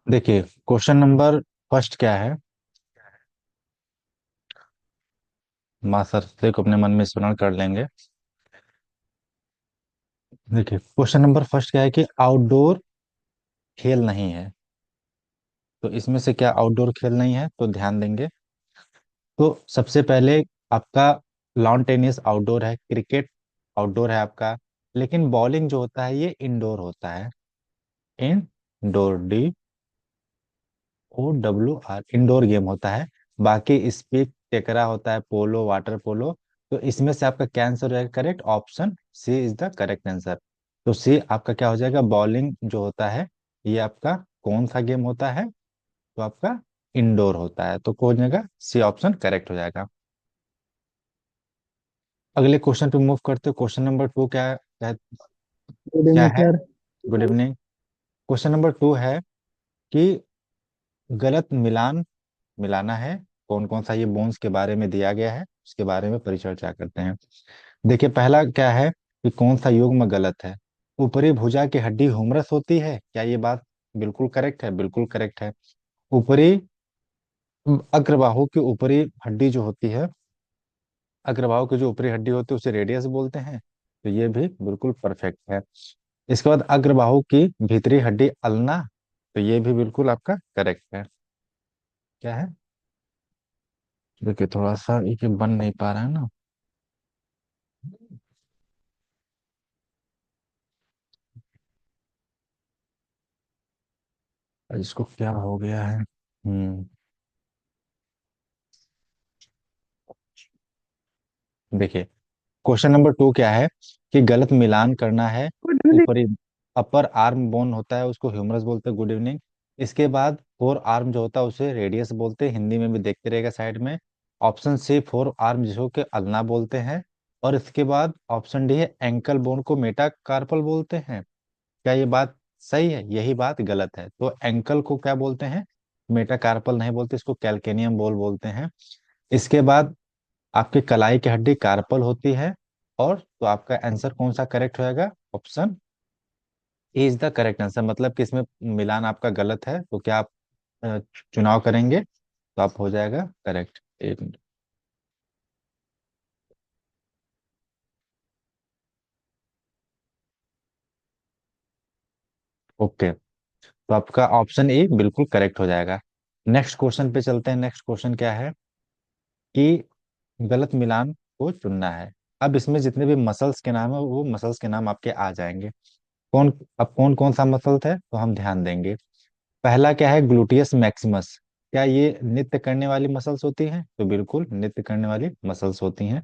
देखिए, question number first क्या है। माँ सरस्वती को अपने मन में स्मरण कर लेंगे। देखिए, क्वेश्चन नंबर फर्स्ट क्या है कि आउटडोर खेल नहीं है। तो इसमें से क्या आउटडोर खेल नहीं है, तो ध्यान देंगे। तो सबसे पहले आपका लॉन टेनिस आउटडोर है, क्रिकेट आउटडोर है आपका। लेकिन बॉलिंग जो होता है ये इंडोर होता है। इंडोर, DOWR, इंडोर गेम होता है। बाकी स्पीक टेकरा होता है, पोलो, वाटर पोलो। तो इसमें से आपका क्या आंसर रहेगा? Correct option C is the correct answer. तो सी आपका क्या हो जाएगा? बॉलिंग जो होता है ये आपका कौन सा गेम होता है? तो आपका इंडोर होता है। तो कौन हो जाएगा? सी ऑप्शन करेक्ट हो जाएगा। अगले क्वेश्चन पे मूव करते हो। क्वेश्चन नंबर टू गुड क्या इवनिंग है? Sir. Good evening. Question number two है कि गलत मिलान मिलाना है। कौन कौन सा ये बोन्स के बारे में दिया गया है, उसके बारे में परिचर्चा करते हैं। देखिए, पहला क्या है कि कौन सा युग्म गलत है? ऊपरी भुजा की हड्डी हुमरस होती है, क्या ये बात बिल्कुल करेक्ट है? बिल्कुल करेक्ट है। ऊपरी अग्रबाहु की ऊपरी हड्डी जो होती है, अग्रबाहु की जो ऊपरी हड्डी होती है उसे रेडियस बोलते हैं। तो ये भी बिल्कुल परफेक्ट है। इसके बाद अग्रबाहु की भीतरी हड्डी अल्ना। तो ये भी बिल्कुल आपका करेक्ट है। क्या है? देखिए, थोड़ा सा ये बन नहीं पा रहा है ना। इसको क्या हो गया है? देखिए, क्वेश्चन नंबर टू क्या है कि गलत मिलान करना है। Good evening. ऊपरी अपर आर्म बोन होता है उसको ह्यूमरस बोलते हैं। Good evening. इसके बाद फोर आर्म जो होता है उसे रेडियस बोलते हैं, हिंदी में भी देखते रहेगा साइड में। ऑप्शन सी फोर आर्म जिसको के अल्ना बोलते हैं। और इसके बाद ऑप्शन डी है एंकल बोन को मेटाकार्पल बोलते हैं। क्या ये बात सही है? यही बात गलत है। तो एंकल को क्या बोलते हैं? मेटाकार्पल नहीं बोलते, इसको कैल्केनियम बोल बोलते हैं। इसके बाद आपकी कलाई की हड्डी कार्पल होती है। और तो आपका आंसर कौन सा करेक्ट होएगा? Option A is the correct answer. मतलब कि इसमें मिलान आपका गलत है, तो क्या आप अ, चुनाव करेंगे? तो आप हो जाएगा करेक्ट। एक मिनट। ओके, तो आपका ऑप्शन ए बिल्कुल करेक्ट हो जाएगा। नेक्स्ट क्वेश्चन पे चलते हैं। नेक्स्ट क्वेश्चन क्या है कि गलत मिलान को चुनना है। अब इसमें जितने भी मसल्स के नाम है वो मसल्स के नाम आपके आ जाएंगे। कौन अब कौन कौन सा मसल्स है, तो हम ध्यान देंगे। पहला क्या है? Gluteus Maximus. क्या ये नृत्य करने वाली मसल्स होती हैं? तो बिल्कुल नृत्य करने वाली मसल्स होती हैं।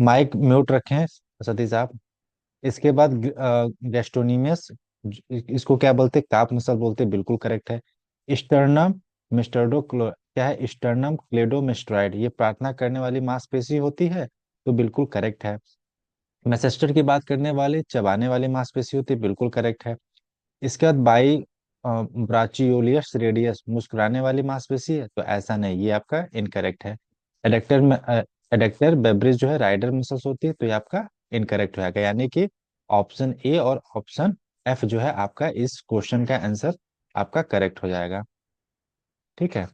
माइक म्यूट रखें सतीश साहब। इसके बाद गैस्ट्रोनीमियस, इसको क्या बोलते हैं? काप मसल बोलते हैं। बिल्कुल करेक्ट है। स्टर्नम मिस्टर्डो क्या है? स्टर्नम क्लेडोमेस्ट्राइड, ये प्रार्थना करने वाली मांसपेशी होती है। तो बिल्कुल करेक्ट है। मेसेस्टर की बात करने वाले चबाने वाली मांसपेशी होती है। बिल्कुल करेक्ट है। इसके बाद बाई ब्राचियोलियस रेडियस, मुस्कुराने वाली मांसपेशी है। तो ऐसा नहीं, ये आपका इनकरेक्ट है। एडेक्टर में एडेक्टर बेब्रिज जो है राइडर मसल्स होती है। तो ये आपका इनकरेक्ट हो जाएगा। यानी कि ऑप्शन ए और ऑप्शन एफ जो है आपका इस क्वेश्चन का आंसर आपका करेक्ट हो जाएगा। ठीक है।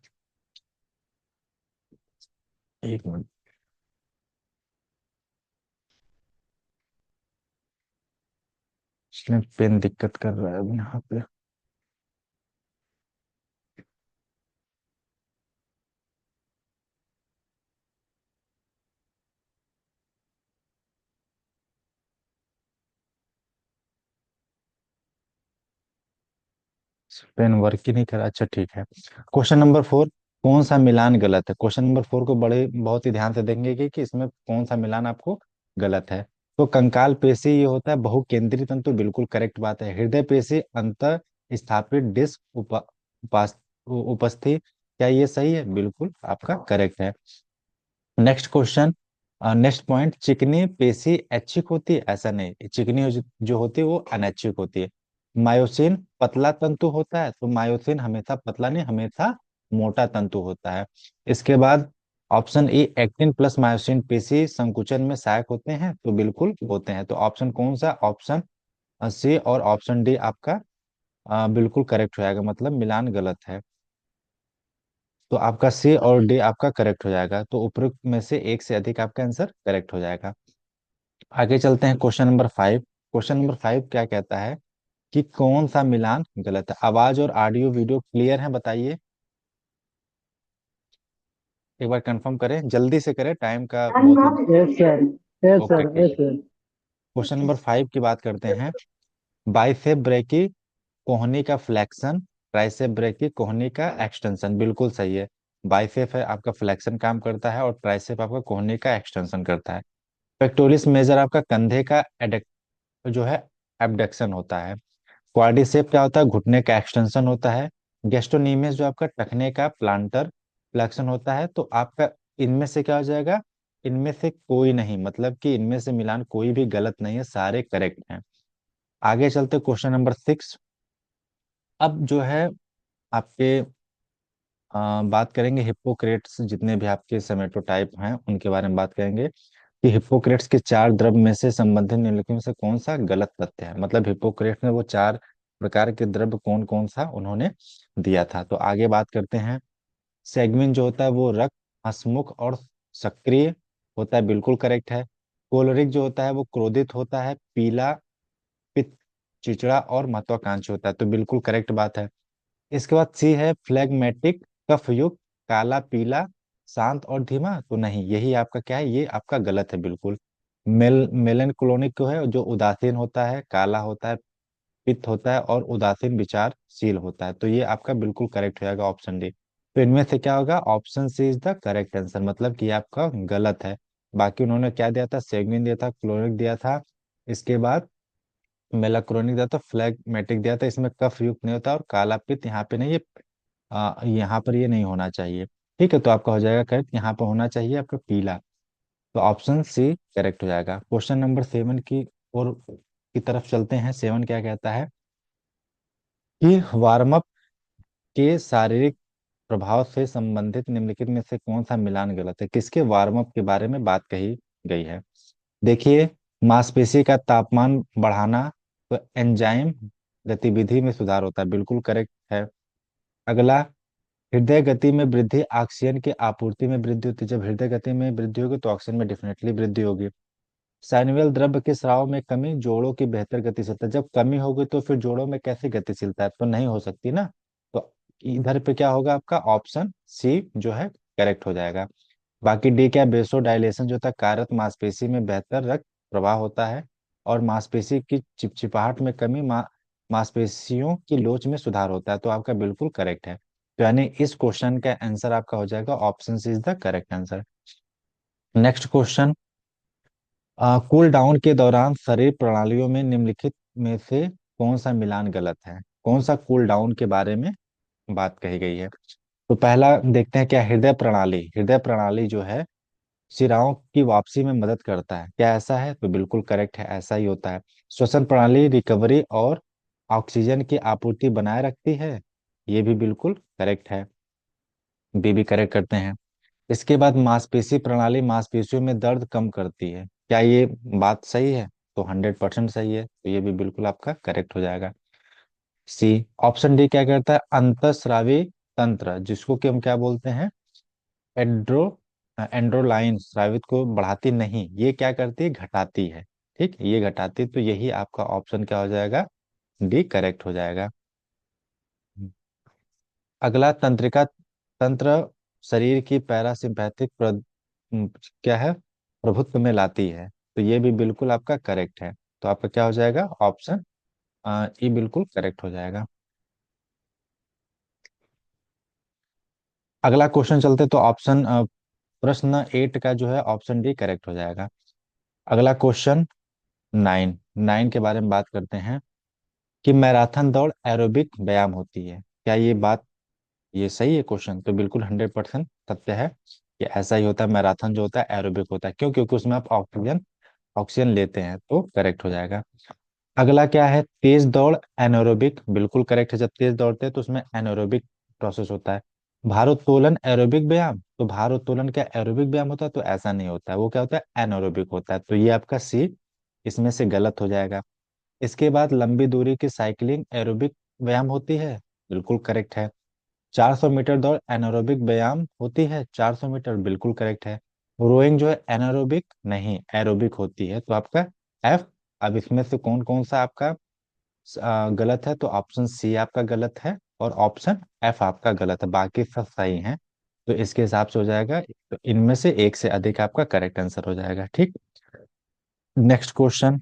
एक मिनट, इसमें पेन दिक्कत कर रहा है अभी यहाँ पे। पेन वर्क ही नहीं कर रहा। अच्छा ठीक है। क्वेश्चन नंबर फोर, कौन सा मिलान गलत है? क्वेश्चन नंबर फोर को बड़े बहुत ही ध्यान से देखेंगे कि इसमें कौन सा मिलान आपको गलत है। तो कंकाल पेशी ये होता है बहुकेंद्रीय तंतु, बिल्कुल करेक्ट बात है। हृदय पेशी अंतर स्थापित डिस्क उपस्थित, क्या ये सही है? बिल्कुल आपका करेक्ट है। नेक्स्ट क्वेश्चन, नेक्स्ट पॉइंट, चिकनी पेशी ऐच्छिक होती है? ऐसा नहीं, चिकनी जो होती है वो अनैच्छिक होती है। मायोसिन पतला तंतु होता है? तो मायोसिन हमेशा पतला नहीं, हमेशा मोटा तंतु होता है। इसके बाद option A actin plus myosin पेशी संकुचन में सहायक होते हैं। तो बिल्कुल होते हैं। तो ऑप्शन कौन सा? ऑप्शन सी और ऑप्शन डी आपका बिल्कुल करेक्ट हो जाएगा, मतलब मिलान गलत है। तो आपका सी और डी आपका करेक्ट हो जाएगा, तो उपरोक्त में से एक से अधिक आपका आंसर करेक्ट हो जाएगा। आगे चलते हैं क्वेश्चन नंबर 5। क्वेश्चन नंबर 5 क्या कहता है कि कौन सा मिलान गलत है? आवाज और ऑडियो वीडियो क्लियर है, बताइए। एक बार कंफर्म करें, जल्दी से करें, टाइम का बहुत ही। Yes sir, yes okay sir, ठीक यस है। सर। क्वेश्चन नंबर 5 की बात करते हैं। बाइसेप ब्रेकी कोहनी का फ्लेक्शन, ट्राइसेप ब्रेकी कोहनी का एक्सटेंशन, बिल्कुल सही है। बाइसेप है आपका फ्लेक्शन काम करता है, और ट्राइसेप आपका कोहनी का एक्सटेंशन करता है। पेक्टोरिस मेजर आपका कंधे का जो है एबडक्शन होता है। क्वाड्रिसेप क्या होता है? घुटने का एक्सटेंशन होता है। गेस्टोनीमियस जो आपका टखने का प्लांटर फ्लेक्शन होता है। तो आपका इनमें से क्या हो जाएगा? इनमें से कोई नहीं, मतलब कि इनमें से मिलान कोई भी गलत नहीं है, सारे करेक्ट हैं। आगे चलते क्वेश्चन नंबर 6। अब जो है आपके बात करेंगे हिप्पोक्रेट्स, जितने भी आपके सेमेटोटाइप हैं उनके बारे में बात करेंगे कि हिप्पोक्रेट्स के चार द्रव्य में से संबंधित निम्नलिखित में से कौन सा गलत तथ्य है। मतलब हिप्पोक्रेट्स ने वो चार प्रकार के द्रव्य कौन कौन सा उन्होंने दिया था। तो आगे बात करते हैं। सेगमिन जो होता है वो रक्त, हंसमुख और सक्रिय होता है, बिल्कुल करेक्ट है। कोलरिक जो होता है वो क्रोधित होता है, पीला, पित्त, चिचड़ा और महत्वाकांक्षी होता है, तो बिल्कुल करेक्ट बात है। इसके बाद सी है फ्लेगमेटिक, कफ युक्त, काला पीला, शांत और धीमा, तो नहीं, यही आपका क्या है, ये आपका गलत है बिल्कुल। मेलेनक्लोनिक को है जो उदासीन होता है, काला होता है, पित्त होता है और उदासीन विचारशील होता है, तो ये आपका बिल्कुल करेक्ट हो जाएगा ऑप्शन डी। तो इनमें से क्या होगा? Option C is the correct answer, मतलब कि ये आपका गलत है। बाकी उन्होंने क्या दिया था? सेगमिन दिया था, क्लोनिक दिया था, इसके बाद मेलाक्रोनिक दिया था, फ्लैगमेटिक दिया था, इसमें कफ युक्त नहीं होता, और काला पित्त यहाँ पे नहीं, ये यहाँ पर ये नहीं होना चाहिए। ठीक है, तो आपका हो जाएगा करेक्ट, यहाँ पर होना चाहिए आपका पीला। तो ऑप्शन सी करेक्ट हो जाएगा। क्वेश्चन नंबर 7 की और की तरफ चलते हैं। 7 क्या कहता है कि वार्म अप के शारीरिक प्रभाव से संबंधित निम्नलिखित में से कौन सा मिलान गलत है? किसके वार्म अप के बारे में बात कही गई है? देखिए, मांसपेशी का तापमान बढ़ाना, तो एंजाइम गतिविधि में सुधार होता है, बिल्कुल करेक्ट है। अगला, हृदय गति में वृद्धि, ऑक्सीजन की आपूर्ति में वृद्धि होती है। जब हृदय गति में वृद्धि होगी तो ऑक्सीजन में डेफिनेटली वृद्धि होगी। साइनोवियल द्रव्य के स्राव में कमी, जोड़ों की बेहतर गतिशीलता, जब कमी होगी तो फिर जोड़ों में कैसी गतिशीलता है? तो नहीं हो सकती ना। तो इधर पे क्या होगा? आपका ऑप्शन सी जो है करेक्ट हो जाएगा। बाकी डी क्या? बेसो डायलेशन जो होता है, कार्यरत मांसपेशी में बेहतर रक्त प्रवाह होता है, और मांसपेशी की चिपचिपाहट में कमी, मांसपेशियों की लोच में सुधार होता है, तो आपका बिल्कुल करेक्ट है। तो यानी इस क्वेश्चन का आंसर आपका हो जाएगा option C is the correct answer. Next question. Cool down के दौरान शरीर प्रणालियों में निम्नलिखित में से कौन सा मिलान गलत है? कौन सा कूल डाउन के बारे में बात कही गई है? तो पहला देखते हैं, क्या हृदय प्रणाली, हृदय प्रणाली जो है शिराओं की वापसी में मदद करता है, क्या ऐसा है? तो बिल्कुल करेक्ट है, ऐसा ही होता है। श्वसन प्रणाली रिकवरी और ऑक्सीजन की आपूर्ति बनाए रखती है, ये भी बिल्कुल करेक्ट है, बी भी करेक्ट करते हैं। इसके बाद मांसपेशी प्रणाली मांसपेशियों में दर्द कम करती है, क्या ये बात सही है? तो 100% सही है, तो ये भी बिल्कुल आपका करेक्ट हो जाएगा। सी। ऑप्शन डी क्या कहता है? अंतःस्रावी तंत्र, जिसको कि हम क्या बोलते हैं? एंड्रो एंड्रोलाइन स्रावित को बढ़ाती नहीं, ये क्या करती है? घटाती है। ठीक, ये घटाती है, तो यही आपका ऑप्शन क्या हो जाएगा? डी करेक्ट हो जाएगा। अगला, तंत्रिका तंत्र शरीर की पैरासिम्पैथिक क्या है? प्रभुत्व में लाती है, तो ये भी बिल्कुल आपका करेक्ट है। तो आपका क्या हो जाएगा? ऑप्शन ई बिल्कुल करेक्ट हो जाएगा। अगला क्वेश्चन चलते, तो ऑप्शन प्रश्न 8 का जो है ऑप्शन डी करेक्ट हो जाएगा। अगला क्वेश्चन 9 के बारे में बात करते हैं कि मैराथन दौड़ एरोबिक व्यायाम होती है, क्या ये बात, ये सही है क्वेश्चन? तो बिल्कुल 100% सत्य है कि ऐसा ही होता है। मैराथन जो होता है एरोबिक होता है, क्यों? क्योंकि उसमें आप ऑक्सीजन ऑक्सीजन लेते हैं, तो करेक्ट हो जाएगा। अगला क्या है? तेज दौड़ एनारोबिक, बिल्कुल करेक्ट है, जब तेज दौड़ते हैं तो उसमें एनारोबिक प्रोसेस होता है। भारोत्तोलन एरोबिक व्यायाम, तो भारोत्तोलन क्या एरोबिक व्यायाम होता है? तो ऐसा नहीं होता है, वो क्या होता है? एनारोबिक होता है, तो ये आपका सी इसमें से गलत हो जाएगा। इसके बाद लंबी दूरी की साइकिलिंग एरोबिक व्यायाम होती है, बिल्कुल करेक्ट है। 400 मीटर दौड़ एनारोबिक व्यायाम होती है, 400 मीटर बिल्कुल करेक्ट है। रोइंग जो है एनारोबिक नहीं एरोबिक होती है, तो आपका एफ। अब इसमें से कौन कौन सा आपका गलत है, तो ऑप्शन सी आपका गलत है और ऑप्शन एफ आपका गलत है, बाकी सब सही हैं। तो इसके हिसाब से हो जाएगा, तो इनमें से एक से अधिक आपका करेक्ट आंसर हो जाएगा। ठीक। Next question.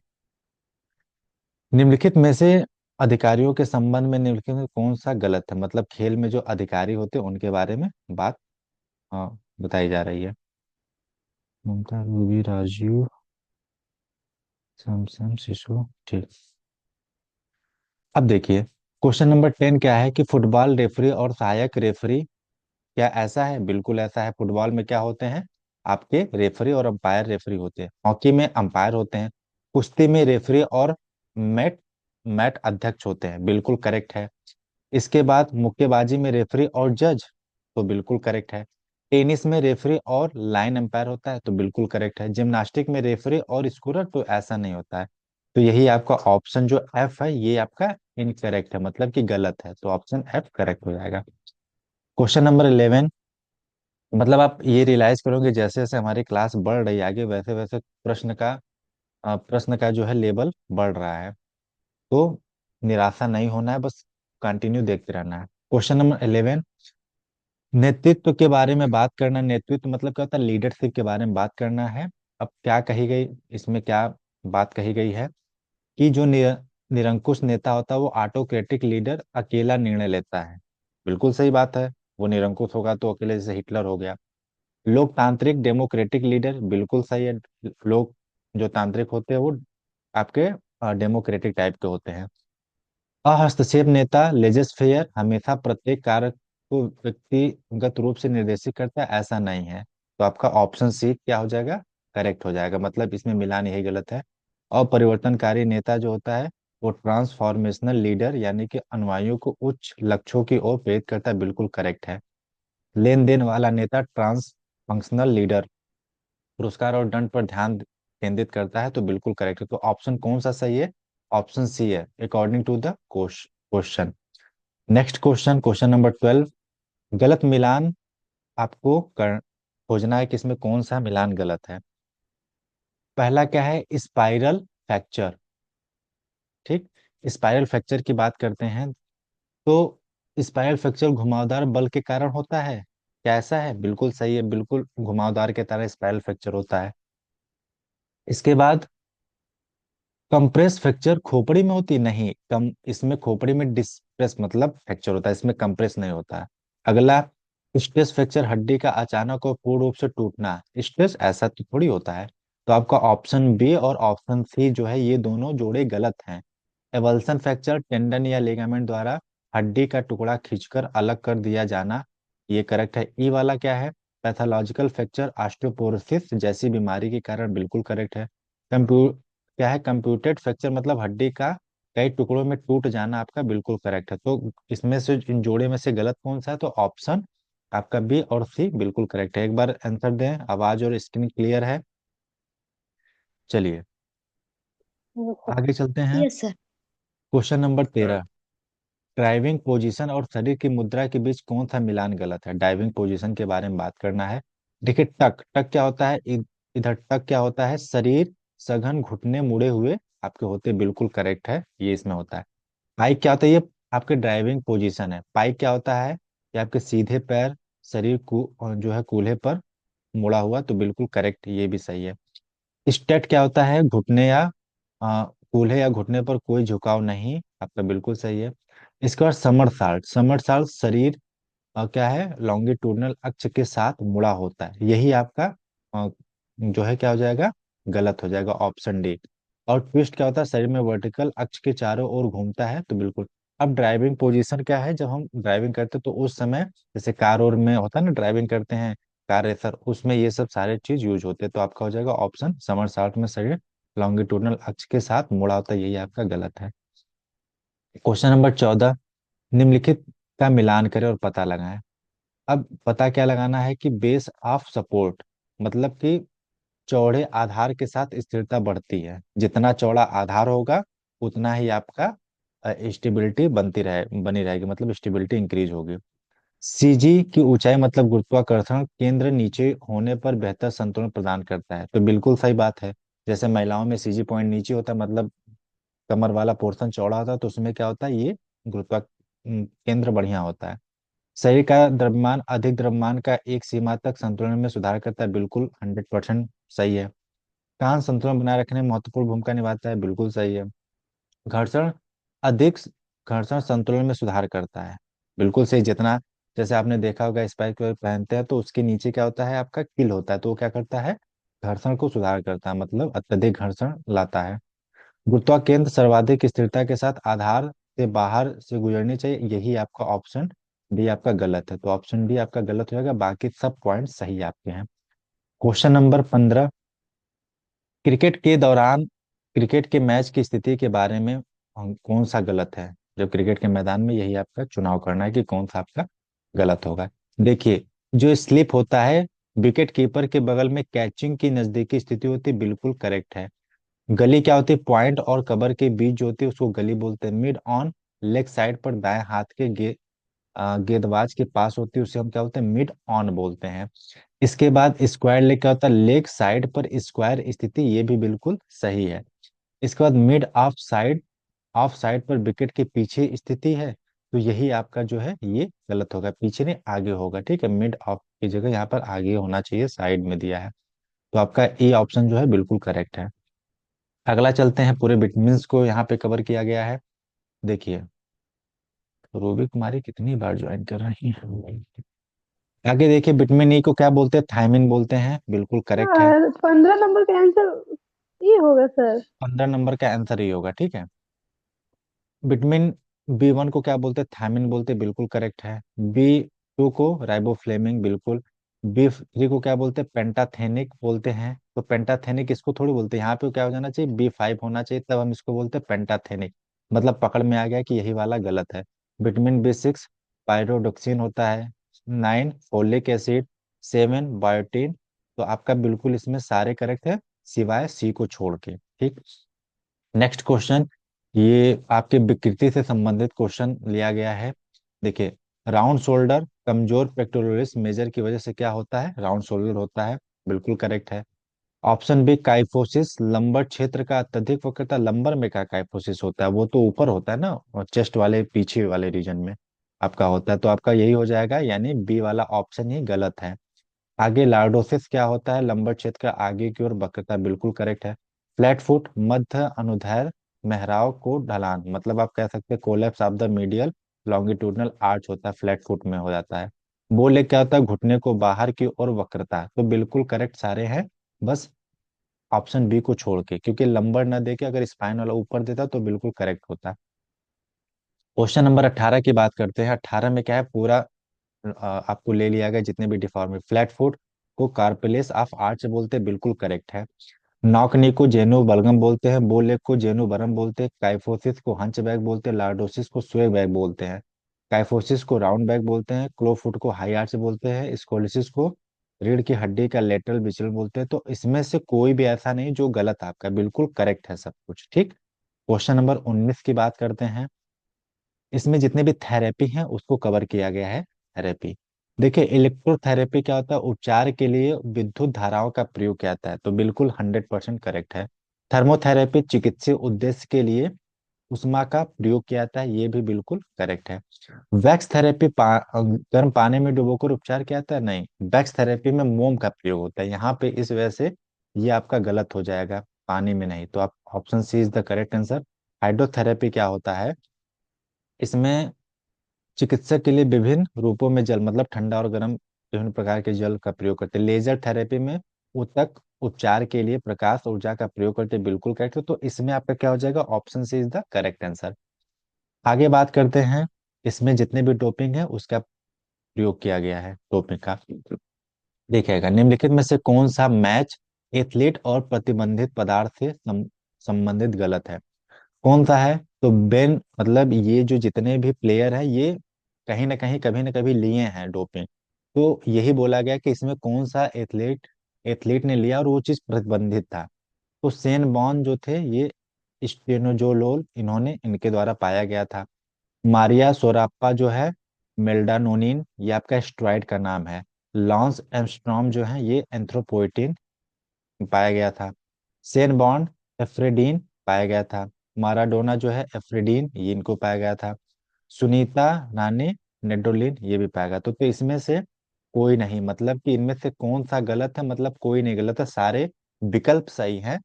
निम्नलिखित में से अधिकारियों के संबंध में निम्नलिखित में कौन सा गलत है, मतलब खेल में जो अधिकारी होते हैं उनके बारे में बात हाँ बताई जा रही है। ममता, रूबी, राजीव, सैमसंग, शिशु। ठीक। अब देखिए, क्वेश्चन नंबर 10 क्या है कि फुटबॉल रेफरी और सहायक रेफरी क्या ऐसा है? बिल्कुल ऐसा है। फुटबॉल में क्या होते हैं? आपके रेफरी और अंपायर रेफरी होते हैं। हॉकी में अंपायर होते हैं। कुश्ती में रेफरी और मैट मैट अध्यक्ष होते हैं, बिल्कुल करेक्ट है। इसके बाद मुक्केबाजी में रेफरी और जज, तो बिल्कुल करेक्ट है। टेनिस में रेफरी और लाइन एम्पायर होता है, तो बिल्कुल करेक्ट है। जिम्नास्टिक में रेफरी और स्कोरर, तो ऐसा नहीं होता है। तो यही आपका ऑप्शन जो एफ है ये आपका इनकरेक्ट है, मतलब कि गलत है, तो ऑप्शन एफ करेक्ट हो जाएगा। Question number 11। मतलब आप ये रियलाइज करोगे जैसे जैसे हमारी क्लास बढ़ रही है आगे, वैसे वैसे प्रश्न का जो है लेवल बढ़ रहा है। तो निराशा नहीं होना है, बस कंटिन्यू देखते रहना है। Question number 11। नेतृत्व के बारे में बात करना। नेतृत्व मतलब क्या होता है? लीडरशिप के बारे में बात करना है। अब क्या कही गई, इसमें क्या बात कही गई है कि जो निरंकुश नेता होता है वो ऑटोक्रेटिक लीडर अकेला निर्णय लेता है, बिल्कुल सही बात है। वो निरंकुश होगा तो अकेले, जैसे हिटलर हो गया। लोकतांत्रिक डेमोक्रेटिक लीडर, बिल्कुल सही है। लोग जो तांत्रिक होते हैं वो आपके डेमोक्रेटिक टाइप के होते हैं। हस्तक्षेप नेता लेजस फेयर हमेशा प्रत्येक कार्य को व्यक्तिगत रूप से निर्देशित करता है, ऐसा नहीं है। तो आपका ऑप्शन सी क्या हो जाएगा? करेक्ट हो जाएगा, मतलब इसमें मिलान यही गलत है। अपरिवर्तनकारी नेता जो होता है वो ट्रांसफॉर्मेशनल लीडर, यानी कि अनुयायियों को उच्च लक्ष्यों की ओर प्रेरित करता है, बिल्कुल करेक्ट है। लेन देन वाला नेता ट्रांस फंक्शनल लीडर पुरस्कार और दंड पर ध्यान केंद्रित करता है, तो बिल्कुल करेक्ट है। तो ऑप्शन कौन सा सही है? ऑप्शन सी है, according to the question. Next question, question number 12। गलत मिलान आपको खोजना है कि इसमें कौन सा मिलान गलत है। पहला क्या है? Spiral fracture. ठीक। स्पाइरल फ्रैक्चर की बात करते हैं तो स्पाइरल फ्रैक्चर घुमावदार बल के कारण होता है, क्या ऐसा है? बिल्कुल सही है, बिल्कुल घुमावदार के तरह स्पाइरल फ्रैक्चर होता है। इसके बाद कंप्रेस फ्रैक्चर खोपड़ी में होती नहीं, कम इसमें खोपड़ी में डिस्प्रेस मतलब फ्रैक्चर होता है, इसमें कंप्रेस नहीं होता है। अगला, स्ट्रेस फ्रैक्चर हड्डी का अचानक और पूर्ण रूप से टूटना। स्ट्रेस ऐसा तो थोड़ी होता है। तो आपका ऑप्शन बी और ऑप्शन सी जो है ये दोनों जोड़े गलत हैं। एवल्सन फ्रैक्चर टेंडन या लिगामेंट द्वारा हड्डी का टुकड़ा खींचकर अलग कर दिया जाना, ये करेक्ट है। ई वाला क्या है? पैथोलॉजिकल फ्रैक्चर ऑस्टियोपोरोसिस जैसी बीमारी के कारण, बिल्कुल करेक्ट है। क्या है? कंप्यूटेड फ्रैक्चर मतलब हड्डी का कई टुकड़ों में टूट जाना, आपका बिल्कुल करेक्ट है। तो इसमें से इन जोड़े में से गलत कौन सा है? तो ऑप्शन आपका बी और सी बिल्कुल करेक्ट है। एक बार आंसर दें, आवाज और स्क्रीन क्लियर है? चलिए आगे चलते हैं। Yes sir. Question number 13। Driving position और शरीर की मुद्रा के बीच कौन सा मिलान गलत है? ड्राइविंग पोजीशन के बारे में बात करना है। देखिए, टक टक क्या होता है? इधर टक क्या होता है? शरीर सघन घुटने मुड़े हुए आपके होते, बिल्कुल करेक्ट है, ये इसमें होता है। पाइक क्या होता है? ये आपके ड्राइविंग पोजीशन है। पाइक क्या होता है? ये आपके सीधे पैर, शरीर को जो है कूल्हे पर मुड़ा हुआ, तो बिल्कुल करेक्ट, ये भी सही है। स्टेट क्या होता है? घुटने या कूल्हे या घुटने पर कोई झुकाव नहीं, आपका बिल्कुल सही है। इसके बाद समरसाल्ट। समरसाल्ट शरीर क्या है? लॉन्गिट्यूडनल अक्ष के साथ मुड़ा होता है, यही आपका जो है क्या हो जाएगा? गलत हो जाएगा, ऑप्शन डी। और ट्विस्ट क्या होता है? शरीर में वर्टिकल अक्ष के चारों ओर घूमता है, तो बिल्कुल। अब ड्राइविंग पोजीशन क्या है? जब हम ड्राइविंग करते हैं तो उस समय जैसे कार और में होता है ना, ड्राइविंग करते हैं कार रेसर, उसमें ये सब सारे चीज यूज होते हैं। तो आपका हो जाएगा ऑप्शन समरसाल्ट में शरीर लॉन्गिट्यूडनल अक्ष के साथ मुड़ा होता है, यही आपका गलत है। Question number 14। निम्नलिखित का मिलान करें और पता लगाएं। अब पता क्या लगाना है कि बेस ऑफ सपोर्ट मतलब कि चौड़े आधार के साथ स्थिरता बढ़ती है, जितना चौड़ा आधार होगा उतना ही आपका स्टेबिलिटी बनी रहेगी, मतलब स्टेबिलिटी इंक्रीज होगी। सीजी की ऊंचाई मतलब गुरुत्वाकर्षण केंद्र नीचे होने पर बेहतर संतुलन प्रदान करता है, तो बिल्कुल सही बात है। जैसे महिलाओं में सीजी पॉइंट नीचे होता है, मतलब कमर वाला पोर्शन चौड़ा होता है, तो उसमें क्या होता है, ये केंद्र बढ़िया होता है। शरीर का द्रव्यमान अधिक द्रव्यमान का एक सीमा तक संतुलन में सुधार करता है, बिल्कुल 100% सही है। कान संतुलन बनाए रखने में महत्वपूर्ण भूमिका निभाता है, बिल्कुल सही है। घर्षण अधिक घर्षण संतुलन में सुधार करता है, बिल्कुल सही। जितना जैसे आपने देखा होगा स्पाइक पहनते हैं तो उसके नीचे क्या होता है, आपका किल होता है, तो वो क्या करता है, घर्षण को सुधार करता है, मतलब अत्यधिक घर्षण लाता है। गुरुत्वाकेंद्र सर्वाधिक स्थिरता के साथ आधार से बाहर से गुजरनी चाहिए, यही आपका ऑप्शन बी आपका गलत है, तो ऑप्शन बी आपका गलत हो जाएगा, बाकी सब पॉइंट सही आपके हैं। क्वेश्चन नंबर 15, क्रिकेट के दौरान क्रिकेट के मैच की स्थिति के बारे में कौन सा गलत है। जब क्रिकेट के मैदान में, यही आपका चुनाव करना है कि कौन सा आपका गलत होगा। देखिए, जो स्लिप होता है विकेट कीपर के बगल में कैचिंग की नजदीकी स्थिति होती है, बिल्कुल करेक्ट है। गली क्या होती है, पॉइंट और कबर के बीच जो होती है उसको गली बोलते हैं। मिड ऑन लेग साइड पर दाएं हाथ के गेंदबाज के पास होती है, उसे हम क्या बोलते हैं, मिड ऑन बोलते हैं। इसके बाद स्क्वायर लेग क्या होता है, लेग साइड पर स्क्वायर स्थिति, ये भी बिल्कुल सही है। इसके बाद मिड ऑफ साइड पर विकेट के पीछे स्थिति है, तो यही आपका जो है ये गलत होगा, पीछे नहीं आगे होगा, ठीक है। मिड ऑफ की जगह यहाँ पर आगे होना चाहिए, साइड में दिया है, तो आपका ए ऑप्शन जो है बिल्कुल करेक्ट है। अगला चलते हैं, पूरे विटामिन्स को यहाँ पे कवर किया गया है। देखिए, रूबी कुमारी कितनी बार ज्वाइन कर रही हैं। आगे देखिए, विटामिन ई को क्या बोलते हैं, थायमिन बोलते हैं, बिल्कुल करेक्ट है। सर 15 नंबर का आंसर ये होगा सर। 15 नंबर का आंसर ये होगा, ठीक है। विटामिन बी 1 को क्या बोलते हैं, थायमिन बोलते हैं, बिल्कुल करेक्ट है। बी 2 को राइबोफ्लेविन, बिल्कुल। बी 3 को क्या बोलते हैं, पेंटाथेनिक बोलते हैं, तो पेंटाथेनिक इसको थोड़ी बोलते हैं, यहाँ पे क्या हो जाना चाहिए, बी 5 होना चाहिए, तब हम इसको बोलते हैं पेंटाथेनिक, मतलब पकड़ में आ गया कि यही वाला गलत है। विटामिन बी 6 पायरोडोक्सिन होता है। 9 फोलिक एसिड। 7 बायोटीन। तो आपका बिल्कुल इसमें सारे करेक्ट है, सिवाय सी को छोड़ के, ठीक। नेक्स्ट क्वेश्चन, ये आपके विकृति से संबंधित क्वेश्चन लिया गया है। देखिए, राउंड शोल्डर कमजोर पेक्टोरलिस मेजर की वजह से क्या होता है, राउंड शोल्डर होता है, बिल्कुल करेक्ट है। ऑप्शन बी काइफोसिस लंबर क्षेत्र का अत्यधिक वक्रता, लंबर में क्या काइफोसिस होता है, वो तो ऊपर होता है ना, और चेस्ट वाले पीछे वाले रीजन में आपका होता है, तो आपका यही हो जाएगा, यानी बी वाला ऑप्शन ही गलत है। आगे लॉर्डोसिस क्या होता है, लंबर क्षेत्र का आगे की ओर वक्रता, बिल्कुल करेक्ट है। फ्लैट फुट मध्य अनुदैर्ध्य मेहराव को ढलान, मतलब आप कह सकते हैं collapse of the medial longitudinal arch होता है, फ्लैट फुट में हो जाता है। बो लेग क्या होता है, घुटने को बाहर की ओर वक्रता, तो बिल्कुल करेक्ट सारे हैं, बस ऑप्शन बी को छोड़ के, क्योंकि लंबर न देके अगर स्पाइन वाला ऊपर देता तो बिल्कुल करेक्ट होता। क्वेश्चन नंबर 18 की बात करते हैं। 18 में क्या है, पूरा आपको ले लिया गया जितने भी डिफॉर्मिटी। फ्लैट फुट को कार्पेलेस ऑफ आर्च बोलते हैं, बिल्कुल करेक्ट है। नॉकनी को जेनु बलगम बोलते हैं, बोलेग को जेनु बरम बोलते हैं, काइफोसिस को हंच बैग बोलते हैं, लार्डोसिस को स्वे बैग बोलते हैं, काइफोसिस को राउंड बैग बोलते हैं, क्लोफुट को हाई आर्च बोलते हैं, स्कोलिसिस को रीढ़ की हड्डी का लेटरल विचलन बोलते हैं। तो इसमें से कोई भी ऐसा नहीं जो गलत, आपका बिल्कुल करेक्ट है सब कुछ, ठीक। क्वेश्चन नंबर 19 की बात करते हैं। इसमें जितने भी थेरेपी हैं उसको कवर किया गया है। थेरेपी, देखिए, इलेक्ट्रोथेरेपी क्या होता है, उपचार के लिए विद्युत धाराओं का प्रयोग किया जाता है, तो बिल्कुल 100% करेक्ट है। थर्मोथेरेपी चिकित्सीय उद्देश्य के लिए उष्मा का प्रयोग किया जाता है, ये भी बिल्कुल करेक्ट है। वैक्स थेरेपी गर्म पानी में डुबोकर उपचार किया जाता है, नहीं, वैक्स थेरेपी में मोम का प्रयोग होता है, यहाँ पे इस वजह से ये आपका गलत हो जाएगा, पानी में नहीं, तो आप option C is the correct answer. Hydrotherapy क्या होता है, इसमें चिकित्सक के लिए विभिन्न रूपों में जल, मतलब ठंडा और गर्म विभिन्न प्रकार के जल का प्रयोग करते हैं। लेजर थेरेपी में ऊतक उपचार के लिए प्रकाश ऊर्जा का प्रयोग करते हैं, बिल्कुल करेक्ट है, तो इसमें आपका क्या हो जाएगा, option C is the correct answer. आगे बात करते हैं, इसमें जितने भी डोपिंग है उसका प्रयोग किया गया है, डोपिंग का। देखिएगा, निम्नलिखित में से कौन सा मैच एथलीट और प्रतिबंधित पदार्थ से संबंधित गलत है, कौन सा है। तो बेन, मतलब ये जो जितने भी प्लेयर हैं ये कहीं ना कहीं कभी ना कभी लिए हैं डोपिंग, तो यही बोला गया कि इसमें कौन सा एथलीट एथलीट ने लिया और वो चीज प्रतिबंधित था। तो सेन बॉर्न जो थे ये स्टेनोजोलोल इन्होंने इनके द्वारा पाया गया था। मारिया सोराप्पा जो है, मेल्डानोनिन, ये आपका एस्ट्रॉइड का नाम है। लॉन्स एम्स्ट्रॉम जो है ये एंथ्रोपोइटिन पाया गया था। सेन बॉन्ड एफ्रेडीन पाया गया था। माराडोना जो है एफ्रेडीन, ये इनको पाया गया था। सुनीता रानी नेडोलिन, ये भी पाया गया। तो इसमें से कोई नहीं, मतलब कि इनमें से कौन सा गलत है, मतलब कोई नहीं गलत है, सारे विकल्प सही हैं।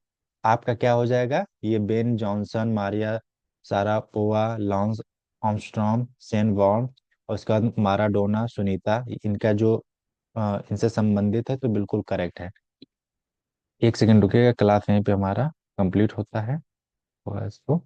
आपका क्या हो जाएगा, ये Ben Johnson, Maria Sharapova, Lance Armstrong, Shane Bond, और उसके बाद माराडोना, सुनीता, इनका जो इनसे संबंधित है, तो बिल्कुल करेक्ट है। एक सेकंड रुकिएगा, क्लास यहीं पे हमारा कंप्लीट होता है, और इसको